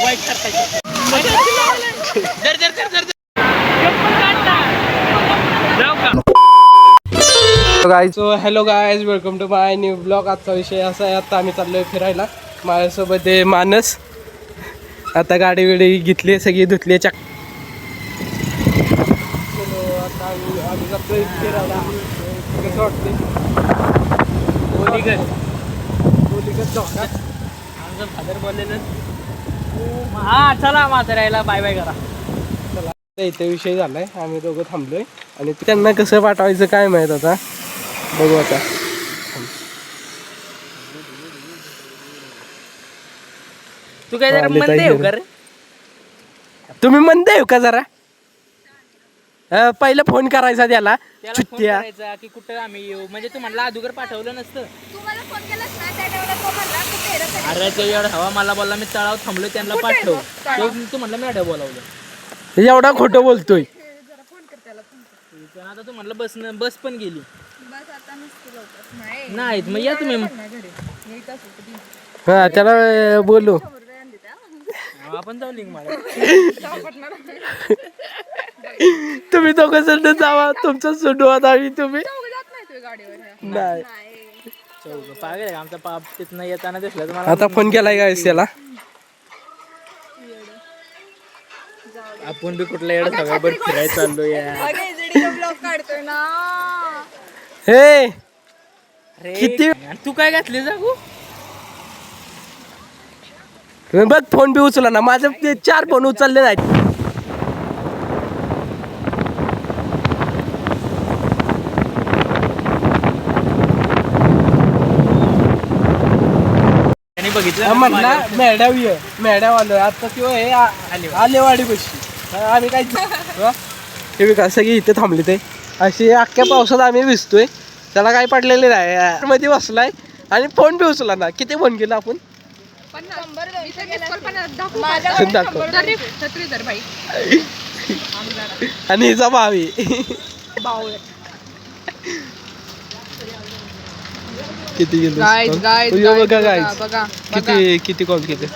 Hello guys, welcome to my new blog. आजचा विषय असा आहे, आता आम्ही चाललोय फिरायला. माझ्यासोबत आहे मानस. आता गाडी वेळी घेतली, सगळी धुतली. आता आम्ही जातोय फिरायला. कसं वाटते? आमचं फादर बोललेलं हा चला म्हाताऱ्याला बाय बाय करा. इथे विषय झालाय, आम्ही दोघं थांबलोय आणि त्यांना कसं पाठवायचं काय माहित. आता बघू. आता तू काय जरा म्हणते येऊ का रे? तुम्ही म्हणते येऊ का जरा? पहिला फोन करायचा त्याला चुत्त्या की कुठं आम्ही येऊ, म्हणजे तू म्हणला अगोदर पाठवलं नसतं. अरे ते एवढा हवा मला बोलला, मी तळाव थांबलो त्यांना पाठव. तू म्हणलं मी बोलावलं. एवढा खोटं बोलतोय. आता तू म्हणलं बस पण गेली नाही. मग या तुम्ही. हा त्याला बोलू. आपण जाऊ लिंक मला. तुम्ही दोघं जण जावा, तुमचं सुडवत आम्ही. तुम्ही नाही. पागल आमचा पाप तिथनं येताना दिसलं. आता फोन केलाय काय त्याला? आपण बी कुठला एवढं सगळं बरं फिरायला चाललो यार. हे किती तू काय घातली जागू? बघ फोन बी उचला ना. माझं ते 4 फोन उचलले नाहीत. बघितलं म्हणला मेढ्याव आलोय आता. किंवा हे आलेवाडी बशी आम्ही काय हे का सगळी इथे थांबली. ते अशी अख्ख्या पावसात आम्ही भिजतोय. त्याला काय पडलेले नाही. मध्ये बसलाय आणि फोन बी उचला ना. किती फोन केला आपण? आणि हिचा भावी किती गेलो बघा गाईज. किती कॉल केले.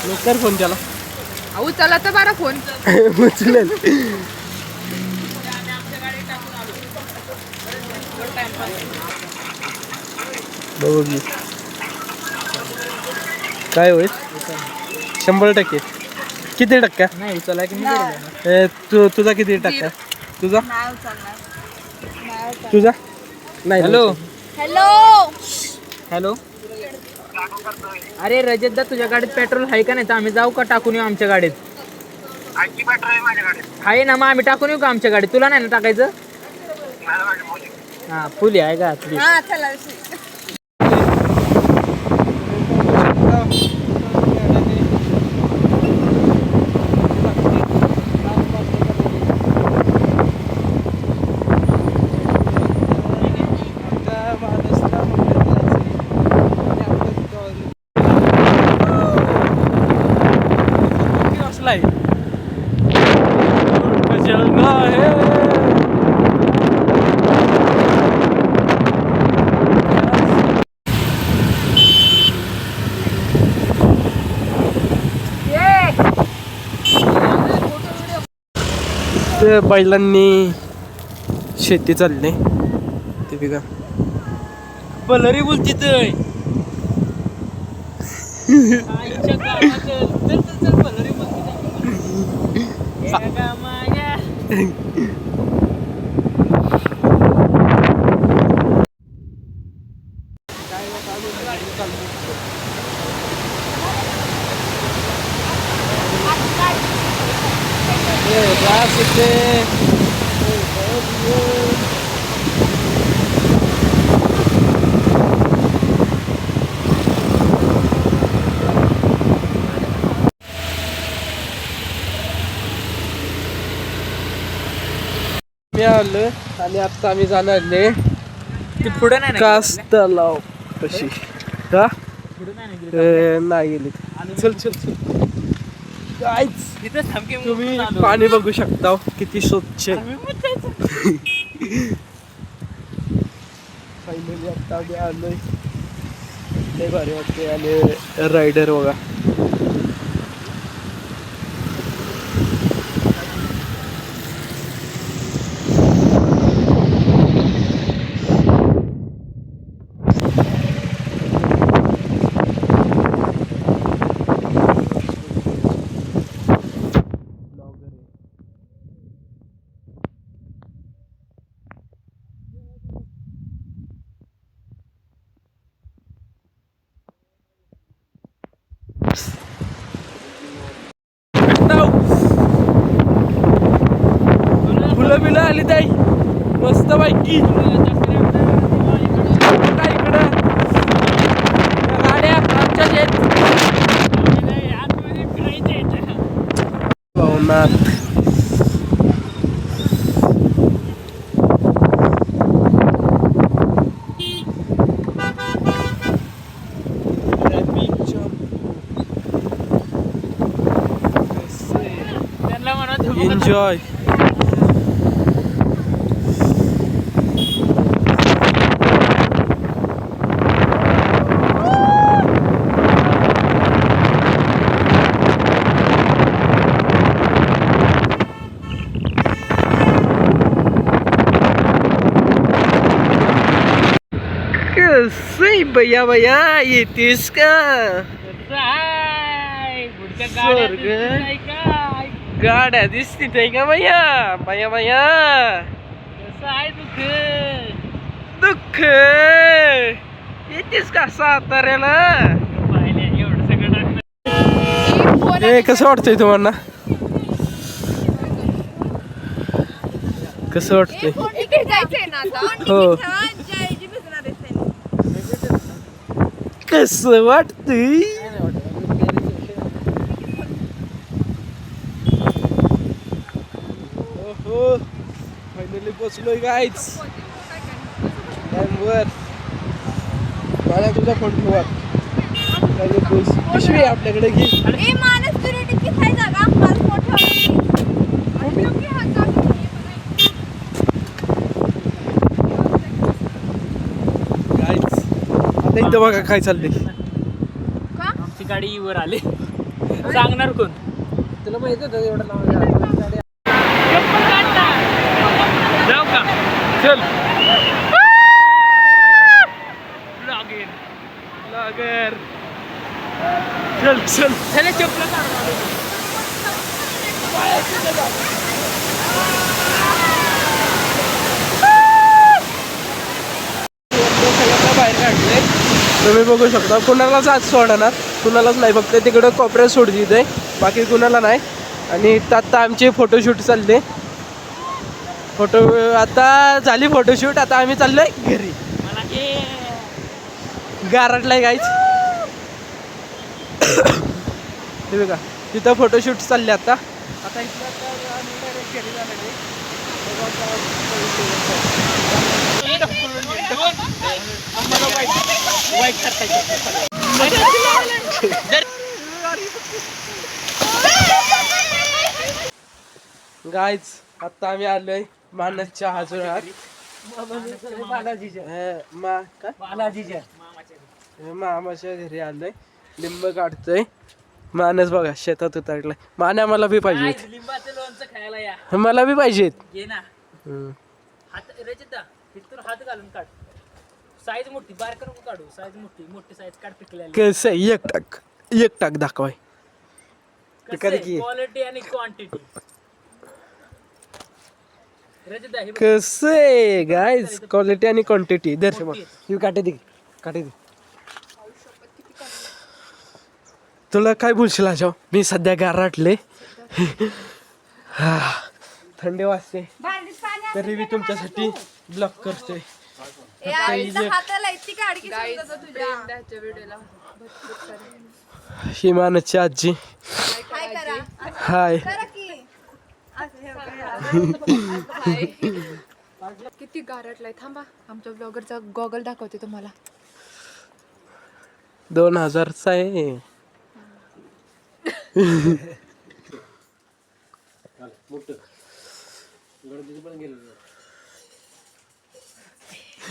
लवकर फोन केला. उचला तर बारा फोन उचलेल. बघू की काय होईल. 100%. किती टक्का? नाही उचला की तुझा किती टक्का? तुझा नाही. Hello hello hello. अरे रजतदा, तुझ्या गाडीत पेट्रोल आहे का नाही? तर आम्ही जाऊ का टाकून येऊ आमच्या गाडीत? आहे ना, मग आम्ही टाकून येऊ का आमच्या गाडीत? तुला नाही ना टाकायचं? हा फुल आहे का? बैलांनी शेती चालली. ते बी का बलरी बोलती तर मी आलो आणि आता आम्ही जाणार पुढे नाही कास तलाव कशी का नाही गेली. चल तुम्ही पाणी बघू शकता किती स्वच्छ. फायनली आता आम्ही आलोय लय भारी वाटते आणि रायडर बघा. फुलं बिलं आली ताई मस्त बाईकी इकडं गाड्या आमच्याच आहेत. भवनाथ एन्जॉय. कसं भैया भैया येतेस का? स्वर्ग गाड्या दिसते का भैया भैया भैया? दुःख येतेस का साताऱ्याला? हे कसं वाटतंय तुम्हाला? कसं वाटतंय? हो कसं वाटतंय? हो फायनली पोचलोय गाईच टाइमवर. मला तुझा फोन ठेवा पिशवी आपल्याकडे घे. गाईच आता इथं बघा काय चाललंय. आमची गाडी वर आली सांगणार कोण? तुला माहित होतं एवढं नाव जाऊ का? चल लागेल लागर चल चल त्याला चपला काढ. बाहेर काढले तुम्ही बघू शकता. कुणालाच आज सोडणार, कुणालाच नाही, फक्त तिकडं कोपऱ्यात सोडली इथे, बाकी कुणाला नाही. आणि आता आमचे फोटोशूट चालले. आता झाली फोटोशूट. आता आम्ही चाललोय घरी. गारटलाय गाईच ते बघा तिथं फोटोशूट चालले. आता आता इथं घरी जाणार. गाईज आता आम्ही आलोय मानसच्या हजुरात. मामाच्या घरी आलोय. लिंब काढतोय. मानस बघा शेतात उतरलाय. माने मला बी पाहिजेत. लिंबाचं लोणचं खायला या. मला बी पाहिजेत. घे ना. हात रचिता इथून हात घालून काढ. साईज मोठी बारकर नको काढू. साईज मोठी साईज काढ पिकलेली. कसं एक टाक दाखवाय. क्वालिटी आणि क्वांटिटी. रचिता हे कसं आहे गाईज क्वालिटी आणि क्वांटिटी. दर्शन ही काटे दे काटे दे. तुला काय बोलशील आजाव? मी सध्या गारटले. हा थंडी वाजते तरी मी तुमच्यासाठी ब्लॉक करतोय. ही मानसची आजी. हाय किती गारटलाय. थांबा आमच्या ब्लॉगरचा गॉगल दाखवते तुम्हाला. 2000चा आहे.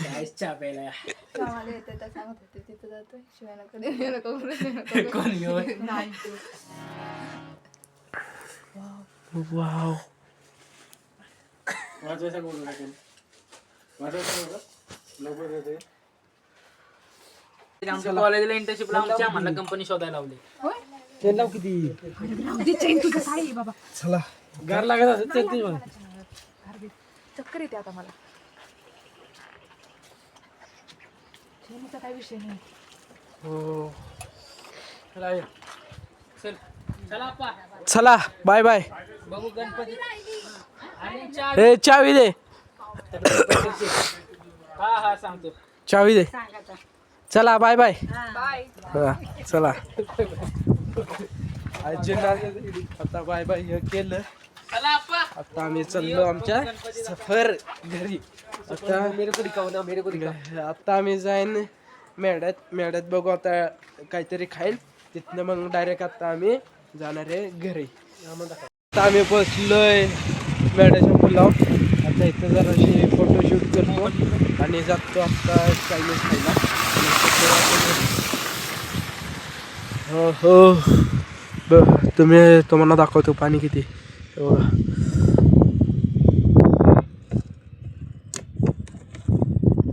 काय चहा प्यायला आम्हाला येते तर सांगत होते तिथं जातोय शिवाय नको देऊ, नको बोलू, नको बोलू. कोण घेऊ नाही वाव आमच्या कॉलेजला इंटर्नशिपला आमच्या आम्हाला कंपनी शोधायला लावली. ते लाव किती राहू दे, चैन तुझं काय बाबा चला गार लागत असेल ते ते म्हणा. चक्कर येते आता मला. चैनीचा काय विषय नाही. हो चला ये. चल चला आप्पा, चला बाय बाय. बघू गणपती आणि चहा. ए चावी दे, हा हा सांगतो. चावी दे. चला बाय बाय. बाय. हा, चला आजींना आता बाय बाय हे केलं. चला आप्पा. आता आम्ही चाललो आमच्या सफर घरी. आता आता आम्ही जाईन मेढ्यात बघू आता काहीतरी खाईन तिथनं मग डायरेक्ट आता आम्ही जाणार आहे घरी. आता आम्ही बसलोय मेढ्याच्या पुलावर. आता इथं जराशी फोटोशूट करतो आणि जातो आता चायनीज खायला. हो हो तुम्हाला दाखवतो पाणी किती.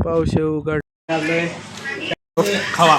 पाऊस उघड खावा.